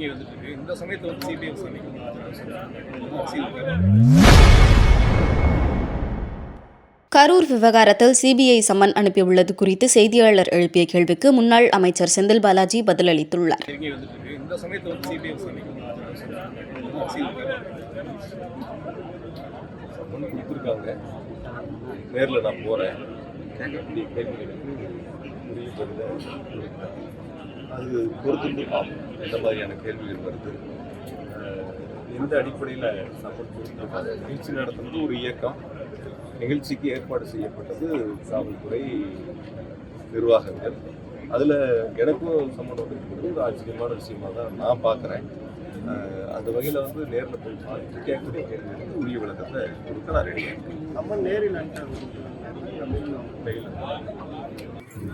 நெருங்கி வந்துட்டு இருக்கு. இந்த சமயத்தில் வந்து சிபிஐ விசாரிக்கணும். கரூர் விவகாரத்தில் சிபிஐ சம்மன் அனுப்பியுள்ளது குறித்து செய்தியாளர் எழுப்பிய கேள்விக்கு முன்னாள் அமைச்சர் செந்தில் பாலாஜி பதிலளித்துள்ளார். நெருங்கி வந்துட்டு இருக்கு. இந்த சமயத்தில் வந்து சிபிஐ விசாரிக்கணும். சம்மன் கொடுத்துருக்காங்க. நேரில் நான் போகிறேன். கேட்கக்கூடிய கேள்விகளுக்கு உரிய பதிலை கொடுக்குறேன். அது பொறுத்திருந்து பார்ப்போம் எந்த மாதிரியான கேள்விகள் வருது, எந்த அடிப்படையில் சம்மன் கொடுத்துருக்காங்க. நிகழ்ச்சி நடத்துறது ஒரு இயக்கம். நிகழ்ச்சிக்கு ஏற்பாடு செய்யப்பட்டது காவல்துறை நிர்வாகங்கள். அதில் எனக்கும் சம்மன் வந்துருக்கிறது ஒரு ஆச்சரியமான விஷயமா தான் நான் பார்க்குறேன். அந்த வகையில் வந்து நேரில் போய் பார்த்து கேட்கக்கூடிய கேள்விகளுக்கு உரிய விளக்கத்தை கொடுக்க நான் ரெடி. நம்ம நேரில்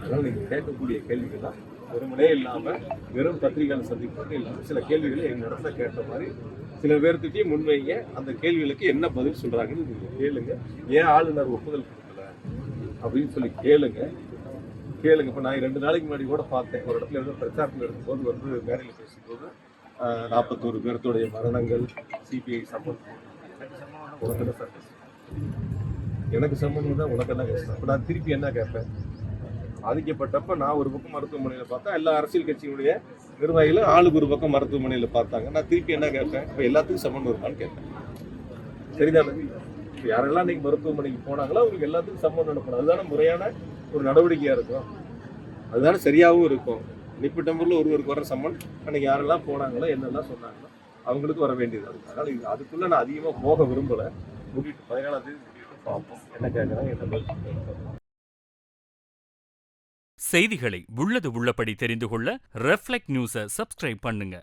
அதனால் நீங்கள் கேட்கக்கூடிய கேள்விகள் தான் வெறுமனே இல்லாமல் வெறும் பத்திரிகையாளர் சந்திப்பு இல்லாமல் சில கேள்விகளை எங்கள் இடத்துல கேட்ட மாதிரி சில பேர்த்திட்டையும் முன்வைங்க. அந்த கேள்விகளுக்கு என்ன பதில் சொல்கிறாங்கன்னு நீங்கள் கேளுங்க. ஏன் ஆளுநர் ஒப்புதல் கொடுக்கல அப்படின்னு சொல்லி கேளுங்க. இப்போ நான் 2 நாளைக்கு முன்னாடி கூட பார்த்தேன். ஒரு இடத்துல ஏதோ பிரச்சாரத்தில் இருக்கும்போது வந்து மேடையில் பேசும்போது 41 பேர்த்துடைய மரணங்கள் சிபிஐ சம்மன் உனக்கு என்ன சார் எனக்கு சம்மந்தம் தான் உனக்கு என்ன கஷ்டம். இப்போ நான் திருப்பி என்ன கேட்பேன்? பாதிக்கப்பட்டப்ப நான் ஒரு பக்கம் மருத்துவமனையில் பார்த்தா எல்லா அரசியல் கட்சியினுடைய நிர்வாகிகளும் ஆளுக்கு ஒரு பக்கம் மருத்துவமனையில் பார்த்தாங்க. நான் திருப்பி என்ன கேட்பேன்? இப்போ எல்லாத்துக்கும் சம்மன் வருமானு கேட்பேன். சரிதானே? இப்போ யாரெல்லாம் இன்னைக்கு மருத்துவமனைக்கு போனாங்களோ அவங்களுக்கு எல்லாத்துக்கும் சம்மன் அனுப்பணும். அதுதானே முறையான ஒரு நடவடிக்கையாக இருக்கும். அதுதானே சரியாகவும் இருக்கும். தனிப்பட்ட முறையில் ஒருவருக்கு வர சம்மன் அன்னைக்கு யாரெல்லாம் போனாங்களோ என்னெல்லாம் சொன்னாங்களோ அவங்களுக்கு வர வேண்டியது. அதனால அதுக்குள்ளே நான் அதிகமாக போக விரும்பலை. முடிட்டு 17ஆம் தேதி பார்ப்போம் என்ன கேட்குறாங்க, என்ன பதில். செய்திகளை உள்ளது உள்ளபடி தெரிந்து கொள்ள ரெஃப்ளெக்ட் நியூஸை சப்ஸ்கிரைப் பண்ணுங்க.